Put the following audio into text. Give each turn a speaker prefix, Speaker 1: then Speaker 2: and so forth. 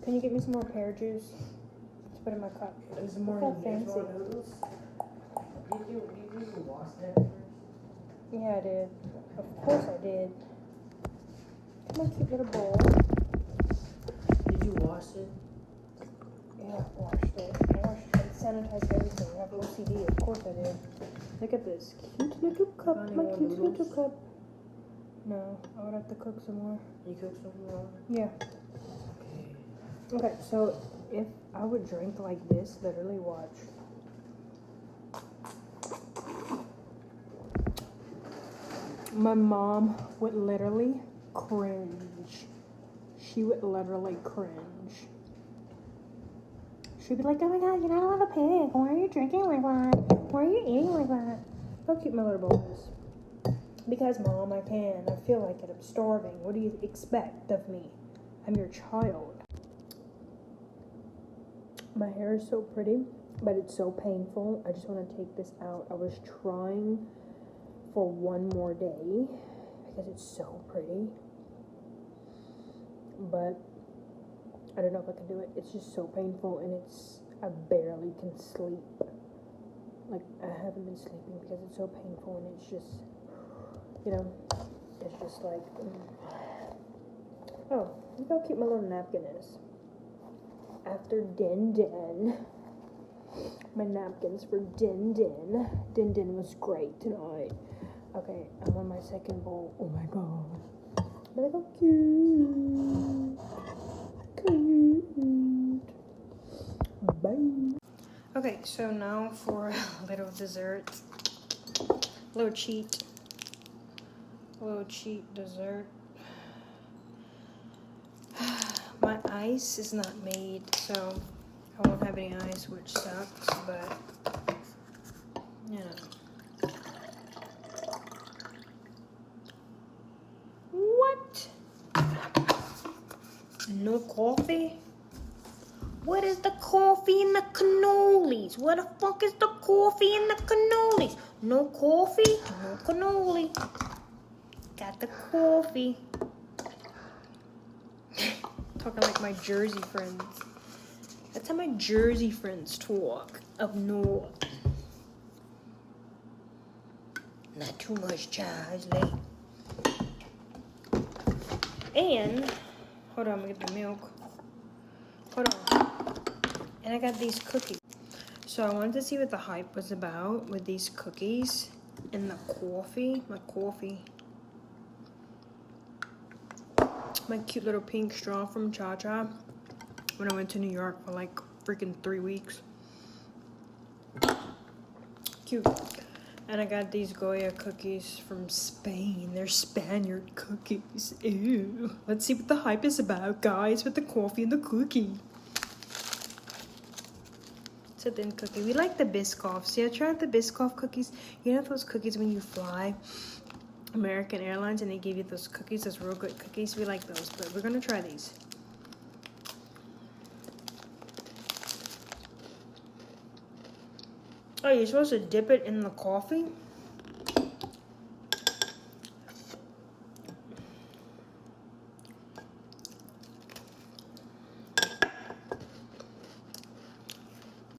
Speaker 1: Can you get me some more pear juice to put in my cup?
Speaker 2: There's more
Speaker 1: fancy.
Speaker 2: noodles. Did you wash that first?
Speaker 1: Yeah, I did. Of course I did. My cute little bowl.
Speaker 2: Did you wash it?
Speaker 1: Yeah, I washed it. I washed it. Sanitized everything. I have OCD. Of course I did. Look at this cute little cup. My cute little cup. No, I would have to cook some more.
Speaker 2: You cook some more?
Speaker 1: Yeah. Okay, so if I would drink like this, literally watch. My mom would literally cringe. She would literally cringe. She'd be like, oh my god, you're not a little pig. Why are you drinking like that? Why are you eating like that? How cute my little bowl is. Because, Mom, I can. I feel like it. I'm starving. What do you expect of me? I'm your child. My hair is so pretty, but it's so painful. I just want to take this out. I was trying for one more day because it's so pretty. But I don't know if I can do it. It's just so painful and I barely can sleep. Like, I haven't been sleeping because it's so painful and it's just, you know, it's just like, Oh, look how cute my little napkin is. After Din Din, my napkins for Din Din. Din Din was great tonight. Okay, I'm on my second bowl. Oh my god. Look how cute. Cute. Bye. Okay, so now for a little dessert. A little cheat dessert. My ice is not made, so I won't have any ice, which sucks, but you know. What? No coffee? What is the coffee in the cannolis? What the fuck is the coffee in the cannolis? No coffee, no cannoli. Got the coffee. Talking like my Jersey friends. That's how my Jersey friends talk up north. Not too much, child. Late. And hold on, I'm gonna get the milk. Hold on. And I got these cookies. So I wanted to see what the hype was about with these cookies and the coffee. My coffee. My cute little pink straw from Cha Cha when I went to New York for like freaking 3 weeks. Cute. And I got these Goya cookies from Spain. They're Spaniard cookies. Ew. Let's see what the hype is about, guys, with the coffee and the cookie. It's a thin cookie. We like the Biscoffs. Yeah, try the Biscoff cookies. You know those cookies when you fly? American Airlines and they give you those cookies, those real good cookies. We like those, but we're gonna try these. Oh, you're supposed to dip it in the coffee?